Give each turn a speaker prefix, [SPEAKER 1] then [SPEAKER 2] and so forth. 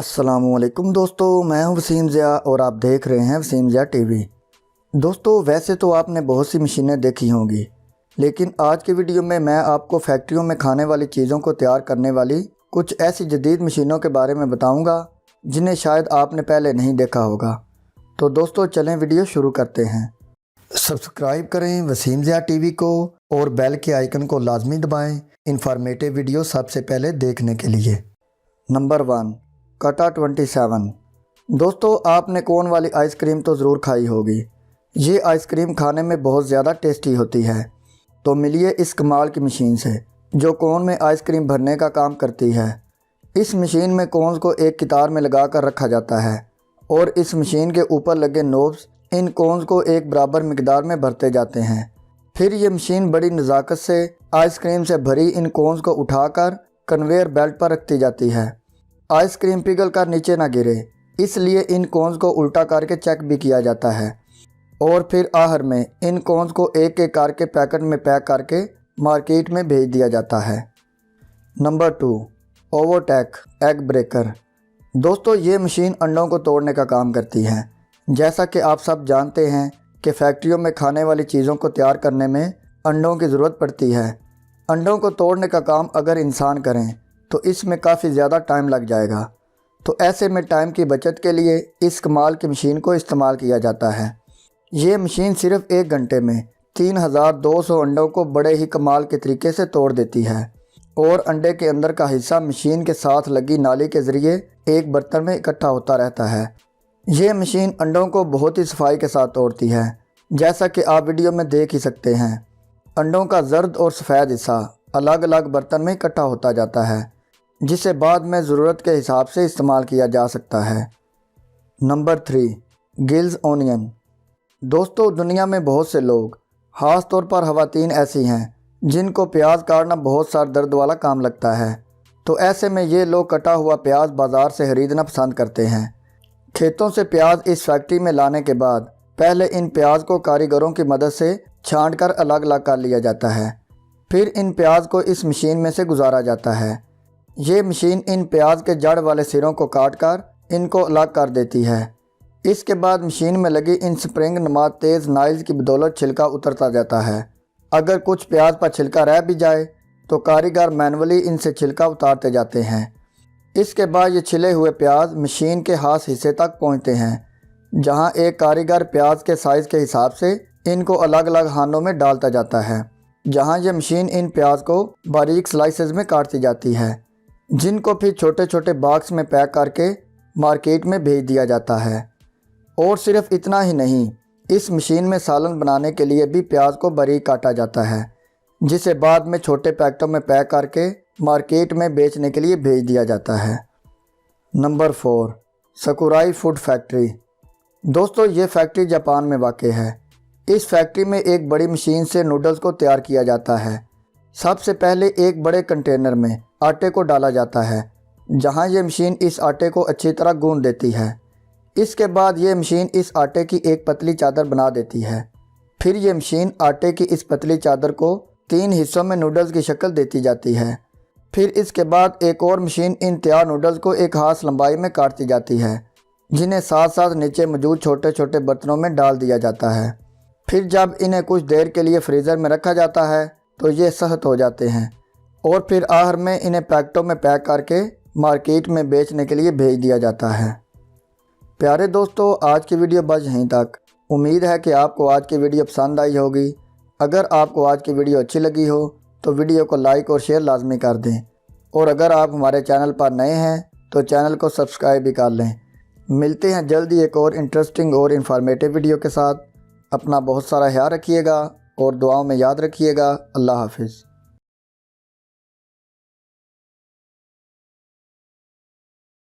[SPEAKER 1] अस्सलाम वालेकुम दोस्तों, मैं हूं वसीम ज़िया और आप देख रहे हैं वसीम ज़िया टीवी। दोस्तों, वैसे तो आपने बहुत सी मशीनें देखी होंगी, लेकिन आज की वीडियो में मैं आपको फैक्ट्रियों में खाने वाली चीज़ों को तैयार करने वाली कुछ ऐसी जदीद मशीनों के बारे में बताऊंगा जिन्हें शायद आपने पहले नहीं देखा होगा। तो दोस्तों चलें वीडियो शुरू करते हैं। सब्सक्राइब करें वसीम ज़िया टीवी को और बेल के आइकन को लाजमी दबाएँ इंफॉर्मेटिव वीडियो सबसे पहले देखने के लिए। नंबर 1, कटा 27। दोस्तों, आपने कोन वाली आइसक्रीम तो ज़रूर खाई होगी। ये आइसक्रीम खाने में बहुत ज़्यादा टेस्टी होती है। तो मिलिए इस कमाल की मशीन से जो कोन में आइसक्रीम भरने का काम करती है। इस मशीन में कोन्स को एक कितार में लगा कर रखा जाता है और इस मशीन के ऊपर लगे नोब्स इन कोन्स को एक बराबर मिकदार में भरते जाते हैं। फिर ये मशीन बड़ी नज़ाकत से आइसक्रीम से भरी इन कोन्स को उठाकर कन्वेयर बेल्ट पर रखती जाती है। आइसक्रीम पिघल कर नीचे ना गिरे, इसलिए इन कोन्स को उल्टा करके चेक भी किया जाता है और फिर आखिर में इन कोन्स को एक एक करके पैकेट में पैक करके मार्केट में भेज दिया जाता है। Number 2, Ovotech egg breaker. दोस्तों, ये मशीन अंडों को तोड़ने का काम करती है। जैसा कि आप सब जानते हैं कि फैक्ट्रियों में खाने वाली चीज़ों को तैयार करने में अंडों की ज़रूरत पड़ती है। अंडों को तोड़ने का काम अगर इंसान करें तो इसमें काफ़ी ज़्यादा टाइम लग जाएगा। तो ऐसे में टाइम की बचत के लिए इस कमाल की मशीन को इस्तेमाल किया जाता है। ये मशीन सिर्फ 1 घंटे में 3200 अंडों को बड़े ही कमाल के तरीके से तोड़ देती है और अंडे के अंदर का हिस्सा मशीन के साथ लगी नाली के ज़रिए एक बर्तन में इकट्ठा होता रहता है। ये मशीन अंडों को बहुत ही सफाई के साथ तोड़ती है, जैसा कि आप वीडियो में देख ही सकते हैं। अंडों का जर्द और सफ़ेद हिस्सा अलग अलग बर्तन में इकट्ठा होता जाता है, जिसे बाद में ज़रूरत के हिसाब से इस्तेमाल किया जा सकता है। Number 3, gills onion. दोस्तों, दुनिया में बहुत से लोग, ख़ास तौर पर ख़वातीन ऐसी हैं जिनको प्याज काटना बहुत सर दर्द वाला काम लगता है। तो ऐसे में ये लोग कटा हुआ प्याज बाज़ार से ख़रीदना पसंद करते हैं। खेतों से प्याज इस फैक्ट्री में लाने के बाद पहले इन प्याज को कारीगरों की मदद से छांट कर अलग अलग कर लिया जाता है। फिर इन प्याज को इस मशीन में से गुजारा जाता है। ये मशीन इन प्याज के जड़ वाले सिरों को काट कर इनको अलग कर देती है। इसके बाद मशीन में लगी इन स्प्रिंग नुमा तेज़ नाइल्स की बदौलत छिलका उतरता जाता है। अगर कुछ प्याज पर छिलका रह भी जाए तो कारीगर मैनुअली इनसे छिलका उतारते जाते हैं। इसके बाद ये छिले हुए प्याज मशीन के खास हिस्से तक पहुंचते हैं, जहां एक कारीगर प्याज के साइज़ के हिसाब से इनको अलग अलग खानों में डालता जाता है, जहां ये मशीन इन प्याज को बारीक स्लाइसेस में काटती जाती है, जिनको फिर छोटे छोटे बॉक्स में पैक करके मार्केट में भेज दिया जाता है। और सिर्फ इतना ही नहीं, इस मशीन में सालन बनाने के लिए भी प्याज को बारीक काटा जाता है, जिसे बाद में छोटे पैकेटों में पैक करके मार्केट में बेचने के लिए भेज दिया जाता है। Number 4, Sakurai food factory. दोस्तों, ये फैक्ट्री जापान में वाक़ है। इस फैक्ट्री में एक बड़ी मशीन से नूडल्स को तैयार किया जाता है। सबसे पहले एक बड़े कंटेनर में आटे को डाला जाता है, जहां ये मशीन इस आटे को अच्छी तरह गूंद देती है। इसके बाद ये मशीन इस आटे की एक पतली चादर बना देती है। फिर ये मशीन आटे की इस पतली चादर को 3 हिस्सों में नूडल्स की शक्ल देती जाती है। फिर इसके बाद एक और मशीन इन तैयार नूडल्स को एक खास लंबाई में काटती जाती है, जिन्हें साथ साथ नीचे मौजूद छोटे छोटे बर्तनों में डाल दिया जाता है। फिर जब इन्हें कुछ देर के लिए फ्रीज़र में रखा जाता है तो ये सख्त हो जाते हैं और फिर आखिर में इन्हें पैकेटों में पैक करके मार्केट में बेचने के लिए भेज दिया जाता है। प्यारे दोस्तों, आज की वीडियो बस यहीं तक। उम्मीद है कि आपको आज की वीडियो पसंद आई होगी। अगर आपको आज की वीडियो अच्छी लगी हो तो वीडियो को लाइक और शेयर लाजमी कर दें और अगर आप हमारे चैनल पर नए हैं तो चैनल को सब्सक्राइब भी कर लें। मिलते हैं जल्दी एक और इंटरेस्टिंग और इन्फॉर्मेटिव वीडियो के साथ। अपना बहुत सारा ख्याल रखिएगा और दुआओं में याद रखिएगा। अल्लाह हाफिज़।